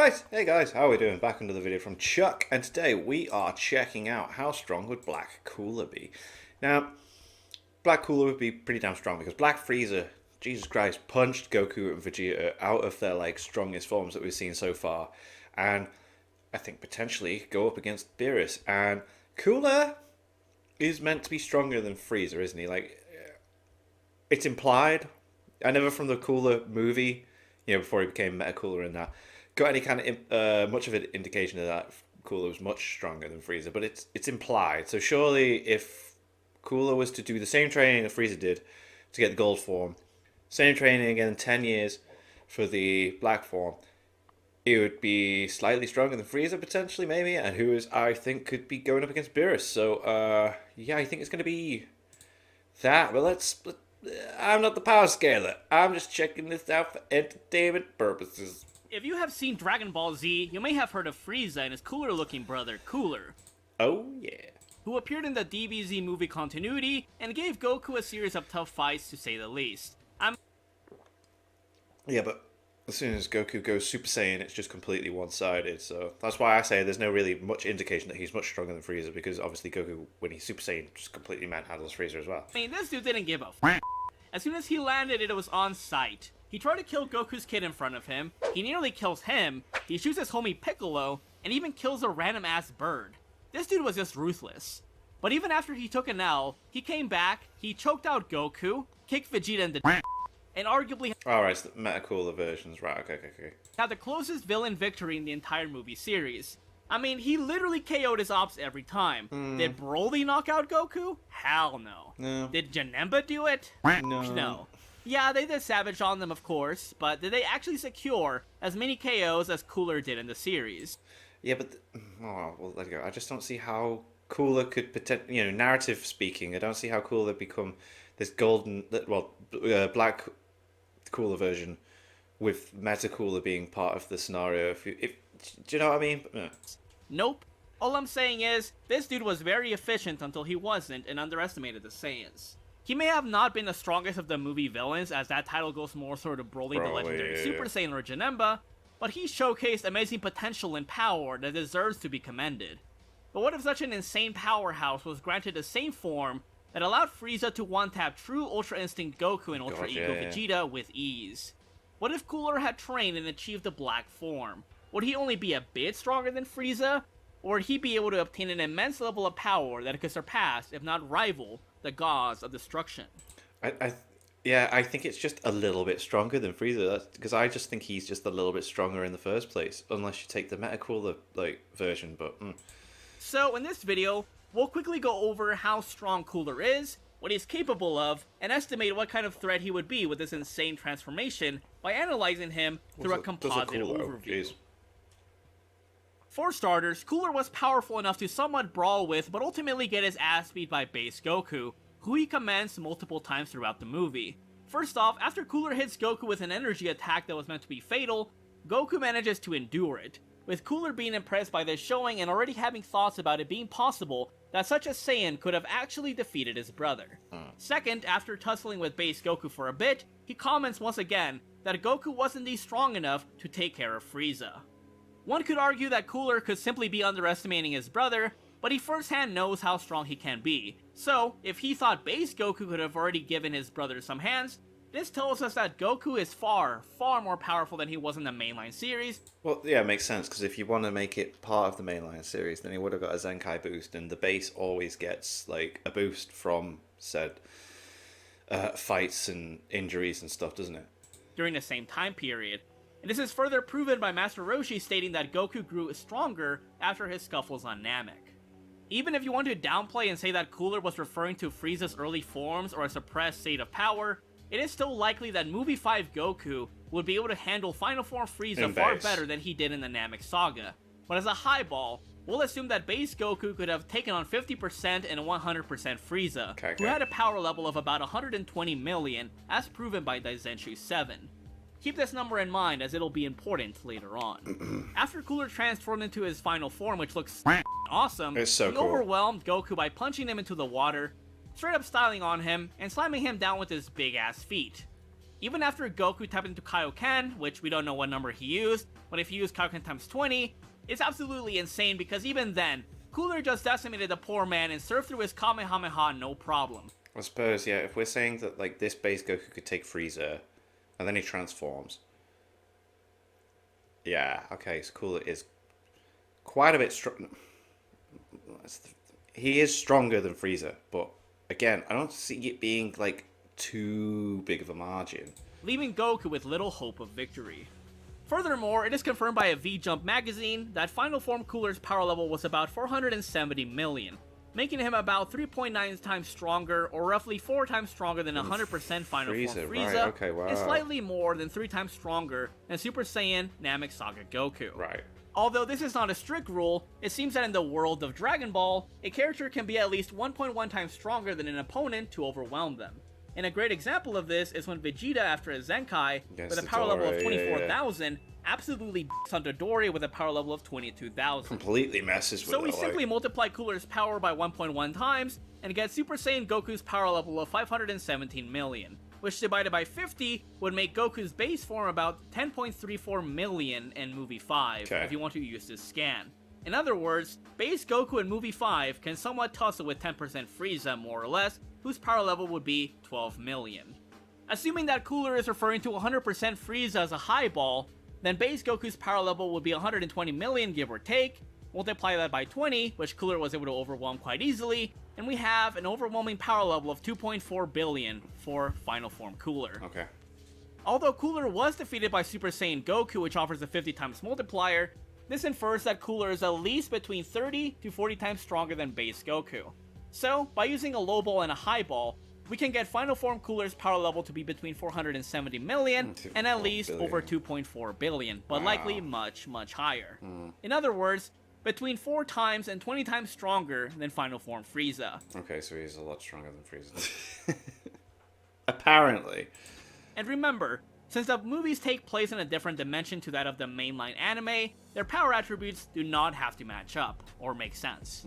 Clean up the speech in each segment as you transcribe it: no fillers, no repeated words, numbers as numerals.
Right, hey guys, how are we doing? Back another video from Chuck, and today we are checking out how strong would Black Cooler be. Now, Black Cooler would be pretty damn strong because Black Frieza, Jesus Christ, punched Goku and Vegeta out of their strongest forms that we've seen so far, and I think potentially go up against Beerus. And Cooler is meant to be stronger than Frieza, isn't he? It's implied. I never from the Cooler movie, before he became Meta Cooler and that, got any kind of much of an indication of that Cooler was much stronger than Frieza, but it's implied. So surely if Cooler was to do the same training that Frieza did to get the gold form, same training again in 10 years for the black form, it would be slightly stronger than Frieza potentially, maybe, and who is I think could be going up against Beerus. So yeah, I think it's going to be that. But I'm not the power scaler. I'm just checking this out for entertainment purposes. If you have seen Dragon Ball Z, you may have heard of Frieza and his cooler-looking brother, Cooler. Oh, yeah. Who appeared in the DBZ movie continuity and gave Goku a series of tough fights, to say the least. Yeah, but as soon as Goku goes Super Saiyan, it's just completely one-sided. So that's why I say there's no really much indication that he's much stronger than Frieza, because obviously Goku, when he's Super Saiyan, just completely manhandles Frieza as well. I mean, this dude didn't give a f***. As soon as he landed, it was on sight. He tried to kill Goku's kid in front of him, he nearly kills him, he shoots his homie Piccolo, and even kills a random-ass bird. This dude was just ruthless. But even after he took an L, he came back, he choked out Goku, kicked Vegeta in the and arguably Alright, it's the Meta Cooler versions, right, okay. had the closest villain victory in the entire movie series. I mean, he literally KO'd his ops every time. Did Broly knock out Goku? Hell no. No. Did Janemba do it? No. Yeah, they did Savage on them, of course, but did they actually secure as many KOs as Cooler did in the series? Yeah, but well, there you go. I just don't see how Cooler could potentially, narrative speaking, I don't see how Cooler become this golden, Black Cooler version with Meta Cooler being part of the scenario. Do you know what I mean? Nope. All I'm saying is, this dude was very efficient until he wasn't and underestimated the Saiyans. He may have not been the strongest of the movie villains, as that title goes more sort of Broly the Legendary Super Saiyan or Janemba, but he showcased amazing potential and power that deserves to be commended. But what if such an insane powerhouse was granted the same form that allowed Frieza to one-tap true Ultra Instinct Goku and Ultra Ego Vegeta with ease? What if Cooler had trained and achieved the black form? Would he only be a bit stronger than Frieza? Or would he be able to obtain an immense level of power that could surpass, if not rival, the gods of destruction? I think it's just a little bit stronger than Frieza, because I just think he's just a little bit stronger in the first place, unless you take the Meta Cooler version, but... So, in this video, we'll quickly go over how strong Cooler is, what he's capable of, and estimate what kind of threat he would be with this insane transformation by analyzing him through a composite overview. For starters, Cooler was powerful enough to somewhat brawl with, but ultimately get his ass beat by base Goku, who he commands multiple times throughout the movie. First off, after Cooler hits Goku with an energy attack that was meant to be fatal, Goku manages to endure it, with Cooler being impressed by this showing and already having thoughts about it being possible that such a Saiyan could have actually defeated his brother. Second, after tussling with base Goku for a bit, he comments once again that Goku wasn't strong enough to take care of Frieza. One could argue that Cooler could simply be underestimating his brother, but he firsthand knows how strong he can be. So, if he thought base Goku could have already given his brother some hands, this tells us that Goku is far, far more powerful than he was in the mainline series. Well, yeah, it makes sense, because if you want to make it part of the mainline series, then he would have got a Zenkai boost, and the base always gets, a boost from said fights and injuries and stuff, doesn't it? During the same time period. And this is further proven by Master Roshi stating that Goku grew stronger after his scuffles on Namek. Even if you want to downplay and say that Cooler was referring to Frieza's early forms or a suppressed state of power, it is still likely that Movie 5 Goku would be able to handle Final Form Frieza far better than he did in the Namek Saga. But as a highball, we'll assume that base Goku could have taken on 50% and 100% Frieza, who had a power level of about 120 million, as proven by Daizenshuu 7. Keep this number in mind, as it'll be important later on. After Cooler transformed into his final form, which looks awesome, he overwhelmed Goku by punching him into the water, straight up styling on him, and slamming him down with his big ass feet. Even after Goku tapped into Kaioken, which we don't know what number he used, but if he used Kaioken times 20, it's absolutely insane because even then, Cooler just decimated the poor man and surfed through his Kamehameha no problem. I suppose, yeah, if we're saying that, like, this base Goku could take Frieza, and then he transforms. Yeah, okay, so Cooler is quite a bit strong. He is stronger than Frieza, but again, I don't see it being, like, too big of a margin. Leaving Goku with little hope of victory. Furthermore, it is confirmed by a V-Jump magazine that Final Form Cooler's power level was about 470 million, making him about 3.9 times stronger, or roughly 4 times stronger than 100% Final Form Frieza, right, okay, wow. and slightly more than 3 times stronger than Super Saiyan Namek Saga Goku. Right. Although this is not a strict rule, it seems that in the world of Dragon Ball, a character can be at least 1.1 times stronger than an opponent to overwhelm them. And a great example of this is when Vegeta, after a Zenkai, with a power level of 24,000, absolutely b***s on Dodoria with a power level of 22,000. Completely messes with it. So we simply multiply Cooler's power by 1.1 times, and get Super Saiyan Goku's power level of 517 million, which divided by 50 would make Goku's base form about 10.34 million in Movie 5, if you want to use this scan. In other words, base Goku in Movie 5 can somewhat tussle with 10% Frieza, more or less, whose power level would be 12 million. Assuming that Cooler is referring to 100% Frieza as a highball, then base Goku's power level would be 120 million, give or take. Multiply that by 20, which Cooler was able to overwhelm quite easily, and we have an overwhelming power level of 2.4 billion for Final Form Cooler. Okay. Although Cooler was defeated by Super Saiyan Goku, which offers a 50 times multiplier, this infers that Cooler is at least between 30 to 40 times stronger than base Goku. So, by using a low ball and a high ball, we can get Final Form Cooler's power level to be between 470 million and at least over 2.4 billion, but likely much, much higher. In other words, between 4 times and 20 times stronger than Final Form Frieza. Okay, so he's a lot stronger than Frieza. Apparently. And remember, since the movies take place in a different dimension to that of the mainline anime, their power attributes do not have to match up, or make sense.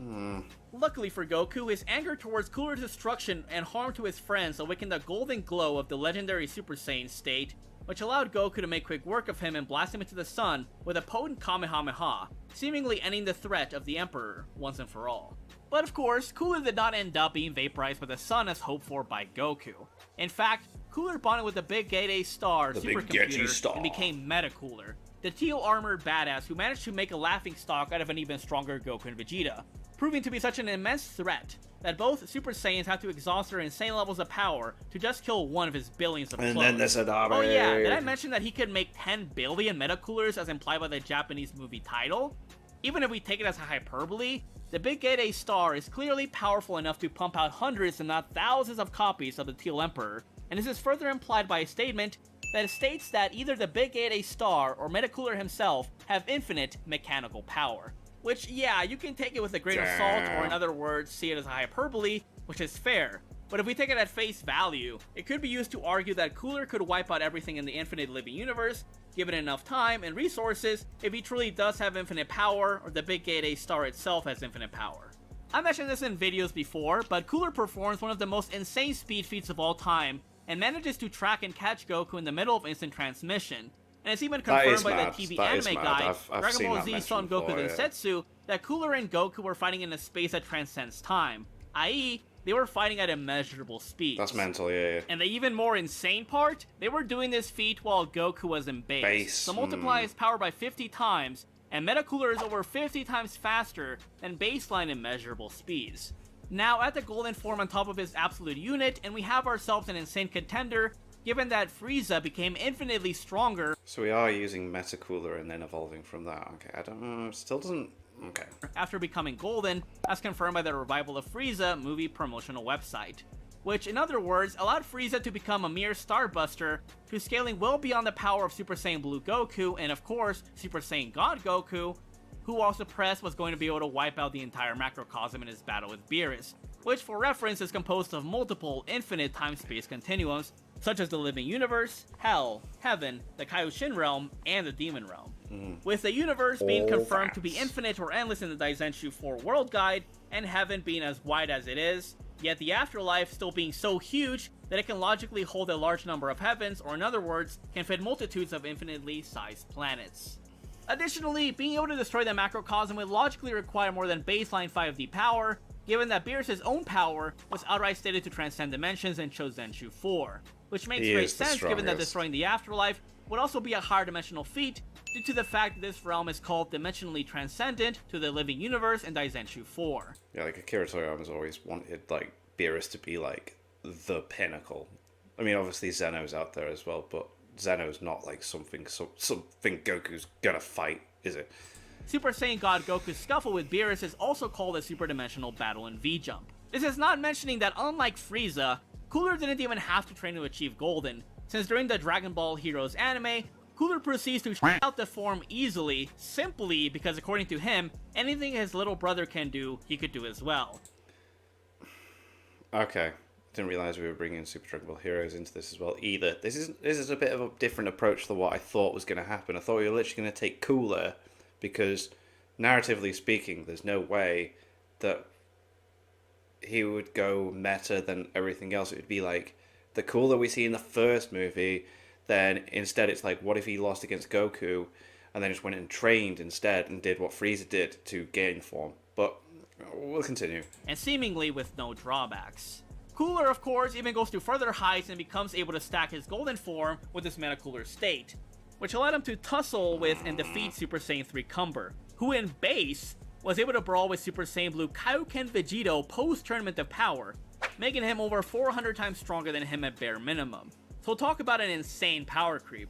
Luckily for Goku, his anger towards Cooler's destruction and harm to his friends awakened the golden glow of the legendary Super Saiyan state, which allowed Goku to make quick work of him and blast him into the sun with a potent Kamehameha, seemingly ending the threat of the Emperor once and for all. But of course, Cooler did not end up being vaporized by the sun as hoped for by Goku. In fact, Cooler bonded with the Big Gate A Star supercomputer and became Meta Cooler, the teal-armored badass who managed to make a laughingstock out of an even stronger Goku and Vegeta, proving to be such an immense threat that both Super Saiyans have to exhaust their insane levels of power to just kill one of his billions of clones. And then there's Adame. Oh yeah, did I mention that he could make 10 billion Meta Coolers as implied by the Japanese movie title? Even if we take it as a hyperbole, the Big Gate A Star is clearly powerful enough to pump out hundreds and not thousands of copies of the Teal Emperor, and this is further implied by a statement that states that either the Big Gate A Star or Metacooler himself have infinite mechanical power. Which, yeah, you can take it with a grain of salt, or in other words, see it as a hyperbole, which is fair. But if we take it at face value, it could be used to argue that Cooler could wipe out everything in the infinite living universe, given enough time and resources, if he truly does have infinite power, or the Big Gate A Star itself has infinite power. I mentioned this in videos before, but Cooler performs one of the most insane speed feats of all time, and manages to track and catch Goku in the middle of instant transmission. And it's even confirmed by the TV anime guide, Dragon Ball Z Son Goku Densetsu, that Cooler and Goku were fighting in a space that transcends time, i.e., they were fighting at immeasurable speeds. That's mental, yeah. And the even more insane part, they were doing this feat while Goku was in base. So multiply his power by 50 times, and Metacooler is over 50 times faster than baseline immeasurable speeds. Now, add the golden form on top of his absolute unit, and we have ourselves an insane contender, given that Frieza became infinitely stronger. So we are using Metacooler and then evolving from that. Okay, I don't know, still doesn't... Okay. After becoming golden, as confirmed by the Revival of Frieza movie promotional website. Which, in other words, allowed Frieza to become a mere starbuster, to scaling well beyond the power of Super Saiyan Blue Goku, and of course, Super Saiyan God Goku, who while suppressed was going to be able to wipe out the entire macrocosm in his battle with Beerus, which for reference is composed of multiple infinite time-space continuums, such as the Living Universe, Hell, Heaven, the Kaioshin Realm, and the Demon Realm. With the universe being confirmed to be infinite or endless in the Daizenshuu 4 World Guide, and Heaven being as wide as it is, yet the afterlife still being so huge that it can logically hold a large number of heavens, or in other words, can fit multitudes of infinitely sized planets. Additionally, being able to destroy the macrocosm would logically require more than baseline 5D power, given that Beerus' own power was outright stated to transcend dimensions in Chozenshu 4, which makes great sense given that destroying the afterlife would also be a higher dimensional feat due to the fact that this realm is called dimensionally transcendent to the living universe in Daizenshu 4. Yeah, like Akira Toriyama's always wanted like Beerus to be like the pinnacle. I mean, obviously Zeno's out there as well, but Zeno's not like something Goku's gonna fight, is it? Super Saiyan God Goku's scuffle with Beerus is also called a superdimensional battle in V-Jump. This is not mentioning that unlike Frieza, Cooler didn't even have to train to achieve Golden, since during the Dragon Ball Heroes anime, Cooler proceeds to try out the form easily, simply because according to him, anything his little brother can do, he could do as well. Okay. Didn't realize we were bringing Super Dragon Ball Heroes into this as well either. This is a bit of a different approach to what I thought was going to happen. I thought we were literally going to take Cooler, because narratively speaking, there's no way that he would go meta than everything else. It would be like the Cooler we see in the first movie, then instead it's like, what if he lost against Goku and then just went and trained instead and did what Frieza did to gain form. But we'll continue. And seemingly with no drawbacks. Cooler, of course, even goes to further heights and becomes able to stack his golden form with his Metacooler state, which allowed him to tussle with and defeat Super Saiyan 3 Cumber, who in base was able to brawl with Super Saiyan Blue Kaioken Vegito post-Tournament of Power, making him over 400 times stronger than him at bare minimum. So talk about an insane power creep.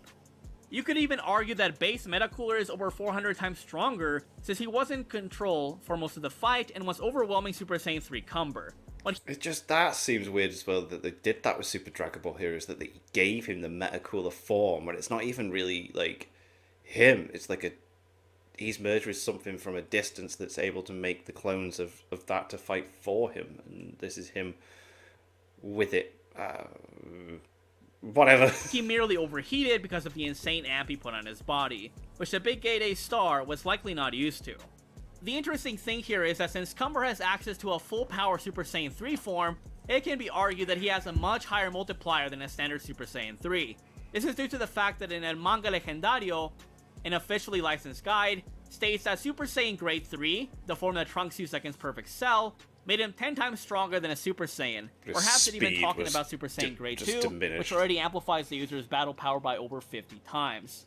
You could even argue that base Metacooler is over 400 times stronger, since he was in control for most of the fight and was overwhelming Super Saiyan 3 Cumber. It just, that seems weird as well, that they did that with Super Dragon Ball Heroes, that they gave him the Metacooler form, when it's not even really, like, him. It's like he's merged with something from a distance that's able to make the clones of that to fight for him, and this is him with it. Whatever. He merely overheated because of the insane amp he put on his body, which the Big Gate A star was likely not used to. The interesting thing here is that since Cumber has access to a full power Super Saiyan 3 form, it can be argued that he has a much higher multiplier than a standard Super Saiyan 3. This is due to the fact that in El Manga Legendario, an officially licensed guide, states that Super Saiyan Grade 3, the form that Trunks used against Perfect Cell, made him 10 times stronger than a Super Saiyan, perhaps even talking about Super Saiyan Grade 2, which already amplifies the user's battle power by over 50 times.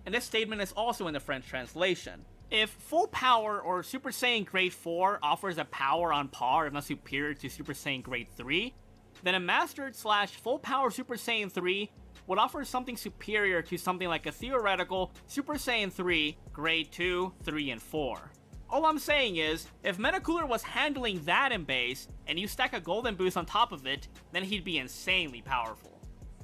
And this statement is also in the French translation. If full power or Super Saiyan Grade 4 offers a power on par, if not superior to Super Saiyan Grade 3, then a mastered / full power Super Saiyan 3 would offer something superior to something like a theoretical Super Saiyan 3 Grade 2, 3, and 4. All I'm saying is, if Metacooler was handling that in base, and you stack a golden boost on top of it, then he'd be insanely powerful.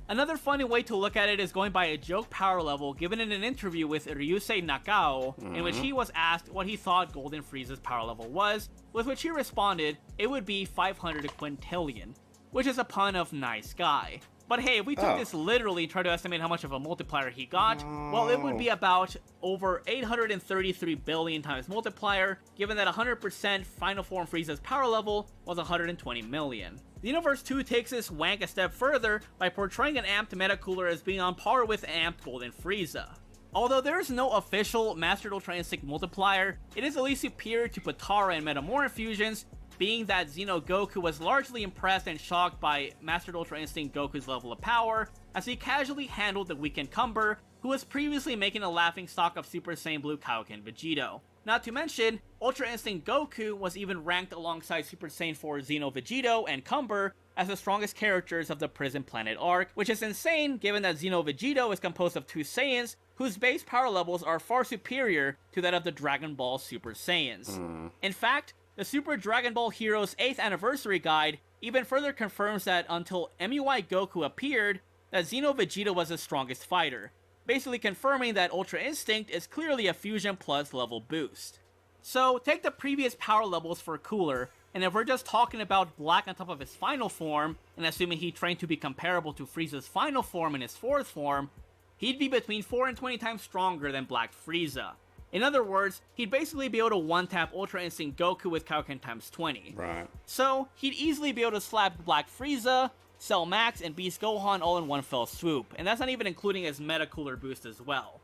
Another funny way to look at it is going by a joke power level given in an interview with Ryusei Nakao, in which he was asked what he thought Golden Frieza's power level was, with which he responded, it would be 500 quintillion, which is a pun of nice guy. But hey, if we took this literally and tried to estimate how much of a multiplier he got, well, it would be about over 833 billion times multiplier, given that 100% Final Form Frieza's power level was 120 million. Xenoverse 2 takes this wank a step further by portraying an amped Metacooler as being on par with amped Golden Frieza. Although there is no official Mastered Ultra Instinct multiplier, it is at least superior to Potara and Metamorph fusions, being that Xeno Goku was largely impressed and shocked by Mastered Ultra Instinct Goku's level of power, as he casually handled the weakened Cumber, who was previously making a laughingstock of Super Saiyan Blue Kaioken Vegito. Not to mention, Ultra Instinct Goku was even ranked alongside Super Saiyan 4 Xeno Vegito and Cumber as the strongest characters of the Prison Planet arc, which is insane given that Xeno Vegito is composed of two Saiyans whose base power levels are far superior to that of the Dragon Ball Super Saiyans. In fact, the Super Dragon Ball Heroes 8th Anniversary Guide even further confirms that until MUI Goku appeared, that Xeno Vegito was the strongest fighter, basically confirming that Ultra Instinct is clearly a Fusion Plus level boost. So, take the previous power levels for Cooler, and if we're just talking about Black on top of his final form, and assuming he trained to be comparable to Frieza's final form in his fourth form, he'd be between 4 and 20 times stronger than Black Frieza. In other words, he'd basically be able to one-tap Ultra Instinct Goku with Kaioken times 20. Right. So, he'd easily be able to slap Black Frieza, Cell Max, and Beast Gohan all in one fell swoop, and that's not even including his Meta Cooler boost as well.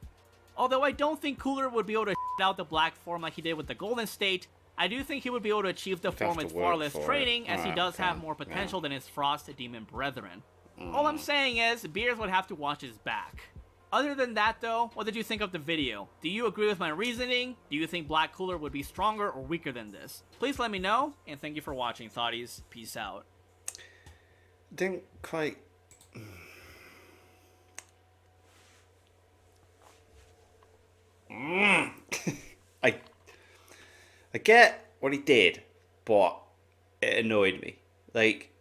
Although I don't think Cooler would be able to out the black form like he did with the Golden State, I do think he would be able to achieve the form with far less training, as he does have more potential than his Frost Demon brethren. All I'm saying is, Beers would have to watch his back. Other than that though, what did you think of the video? Do you agree with my reasoning? Do you think Black Cooler would be stronger or weaker than this? Please let me know, and thank you for watching, Thoughties. Peace out. Didn't quite... I get what he did, but it annoyed me. Like,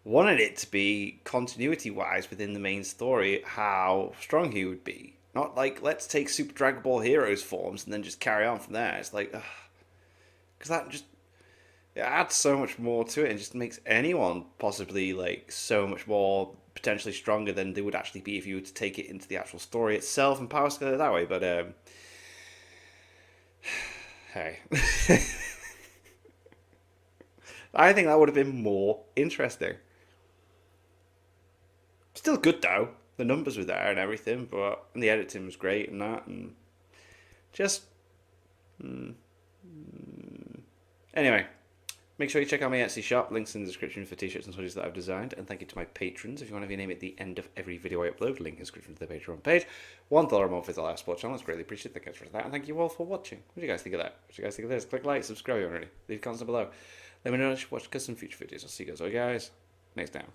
wanted it to be continuity-wise within the main story how strong he would be. Not like, let's take Super Dragon Ball Heroes forms and then just carry on from there. It's like, because that just, it adds so much more to it and just makes anyone possibly like so much more potentially stronger than they would actually be if you were to take it into the actual story itself and power scale it that way. But hey, I think that would have been more interesting. Still good though. The numbers were there and everything, and the editing was great and that, and just anyway. Make sure you check out my Etsy shop, links in the description for t-shirts and hoodies that I've designed, and thank you to my patrons. If you want to have your name at the end of every video I upload, link in the description to the Patreon page. $1 a month is the last support channel, it's greatly appreciated, thank you for that, and thank you all for watching. What do you guys think of that? What do you guys think of this? Click like, subscribe already, leave comments below. Let me know if you watch custom future videos. I'll see you guys next time.